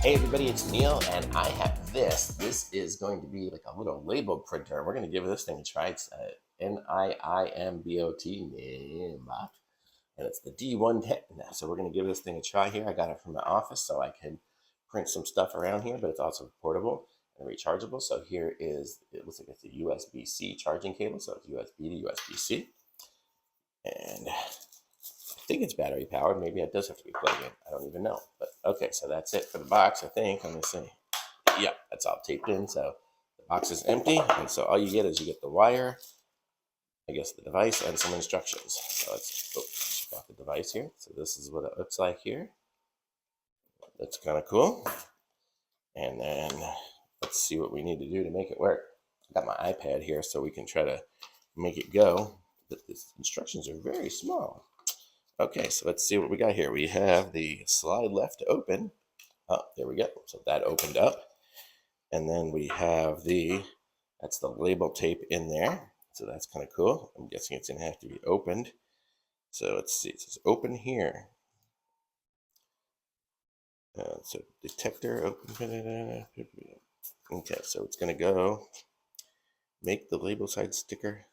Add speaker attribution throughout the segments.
Speaker 1: Hey everybody, it's Neil, and I have this. This is going to be like a little label printer. We're going to give this thing a try. It's Niimbot, Nimbot, and it's the D110. So we're going to give this thing a try here. I got it from the office so I can print some stuff around here, but it's also portable and rechargeable. So here is, it looks like it's a USB-C charging cable, so it's USB to USB-C. And I think it's battery powered. Maybe it does have to be plugged in. I don't even know. But okay, so that's it for the box, I think. Let me see. Yeah, that's all taped in. So the box is empty. And so all you get is you get the wire, I guess the device, and some instructions. So let's check out the device here. So this is what it looks like here. That's kind of cool. And then let's see what we need to do to make it work. I got my iPad here so we can try to make it go. But the instructions are very small. Okay, so let's see what we got here. We have the slide left to open. Oh, there we go. So that opened up. And then we have that's the label tape in there. So that's kind of cool. I'm guessing it's going to have to be opened. So let's see. It says open here. So detector open. Okay, so it's going to go make the label side sticker.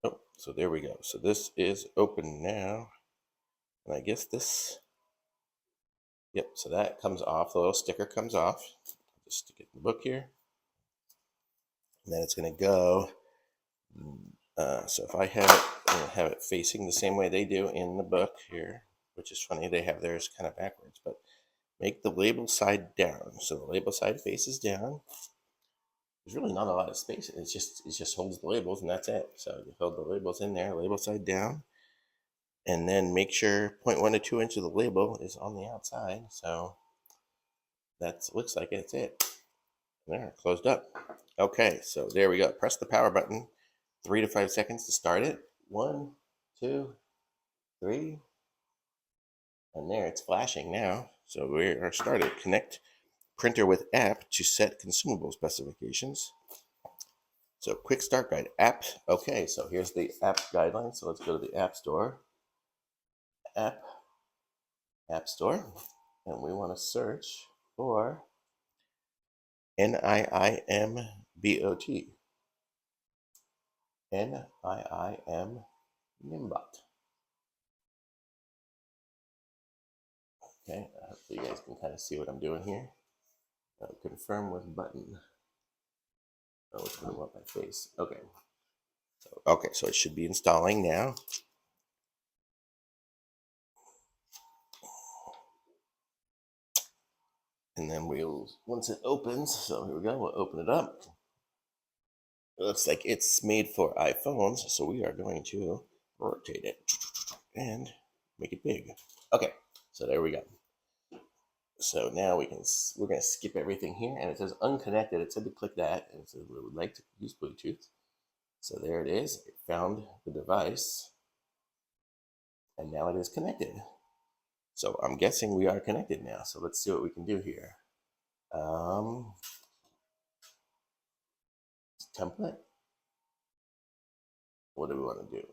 Speaker 1: Oh, so there we go. So this is open now. And I guess this, yep, so that comes off. The little sticker comes off. Just stick it in the book here. And then it's going to go. So if I have it facing the same way they do in the book here, which is funny, they have theirs kind of backwards, but make the label side down. So the label side faces down. There's really not a lot of space. It just holds the labels and that's it. So you hold the labels in there, label side down, and then make sure 0.1 to 2 inches of the label is on the outside. So that looks like it's it. There, closed up. Okay, so there we go. Press the power button. 3 to 5 seconds to start it. 1, 2, 3. And there, it's flashing now. So we are started. Connect printer with app to set consumable specifications. So quick start guide. App. Okay, so here's the app guidelines. So let's go to the App Store. App Store. And we want to search for Niimbot. Nimbot. Okay, hopefully you guys can kind of see what I'm doing here. Confirm with button. Oh, it's going to want my face. Okay. So it should be installing now. And then once it opens, so here we go, we'll open it up. It looks like it's made for iPhones, so we are going to rotate it and make it big. Okay, so there we go. So now we're going to skip everything here, and it says unconnected. It said to click that, and it says we would like to use Bluetooth. So there it is. It found the device, and now it is connected. So I'm guessing we are connected now. So let's see what we can do here. Template. What do we want to do?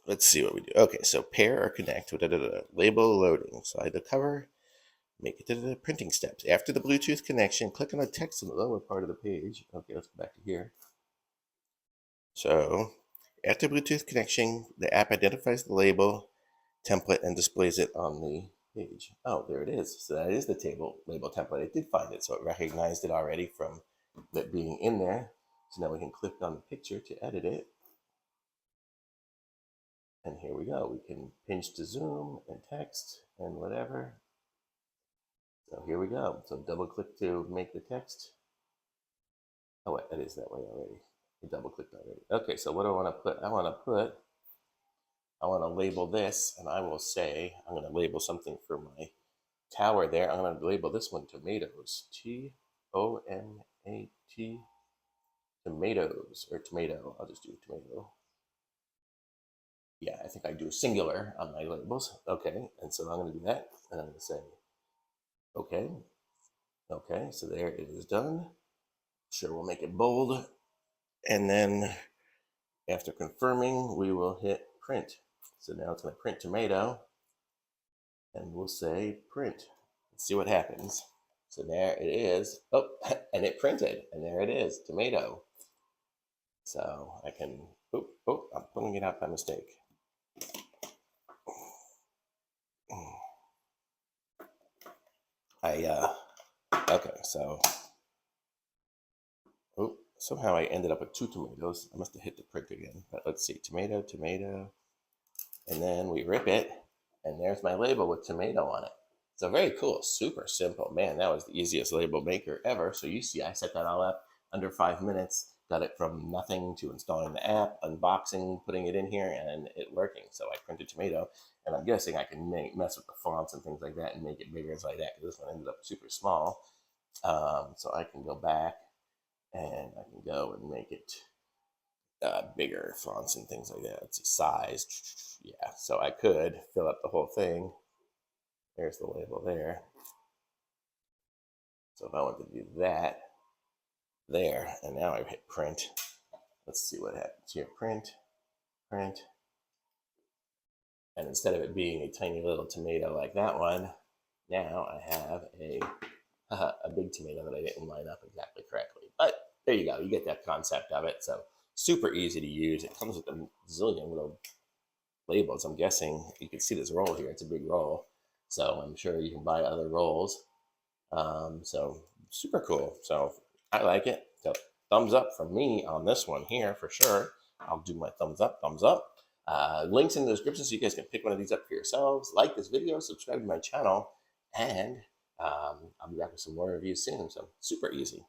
Speaker 1: Let's see what we do. Okay, so pair or connect. Label loading. Slide the cover. Make it to the printing steps. After the Bluetooth connection, click on the text in the lower part of the page. Okay, let's go back to here. So after Bluetooth connection, the app identifies the label template and displays it on the page. Oh, there it is. So that is the label template. It did find it, so it recognized it already from it being in there. So now we can click on the picture to edit it. And here we go. We can pinch to zoom and text and whatever. So here we go. So double click to make the text. Oh wait, that is that way already. I double clicked already. Okay, so what do I want to put? I want to label this, and I will say, I'm going to label something for my tower there. I'm going to label this one tomatoes. T-O-M-A-T, tomatoes, or tomato. I'll just do tomato. Yeah, I think I do singular on my labels. Okay, and so I'm going to do that, and I'm going to say, okay. Okay, so there it is done. Sure, we'll make it bold. And then after confirming, we will hit print. So now it's going to print tomato, and we'll say print. Let's see what happens. So there it is. Oh, and it printed, and there it is, tomato. So I can, I'm pulling it out by mistake. Okay, so, somehow I ended up with 2 tomatoes. I must have hit the print again, but let's see, tomato, tomato, and then we rip it, and there's my label with tomato on it. So very cool, super simple. Man, that was the easiest label maker ever. So you see, I set that all up under 5 minutes, got it from nothing to installing the app, unboxing, putting it in here, and it working. So I printed tomato, and I'm guessing I can mess with the fonts and things like that and make it bigger and like that, because this one ended up super small. So I can go back, and I can go and make it bigger fonts and things like that. Let's see, size. Yeah, so I could fill up the whole thing. There's the label there. So if I want to do that, there, and now I hit print. Let's see what happens here. Print, print. And instead of it being a tiny little tomato like that one, now I have a big tomato that I didn't line up exactly correctly. But there you go. You get that concept of it. So super easy to use. It comes with a zillion little labels. I'm guessing you can see this roll here. It's a big roll. So I'm sure you can buy other rolls. So super cool. So I like it. So thumbs up from me on this one here for sure. I'll do my thumbs up, thumbs up. Links in the description so you guys can pick one of these up for yourselves. Like this video, subscribe to my channel, and I'll be back with some more reviews soon. So super easy.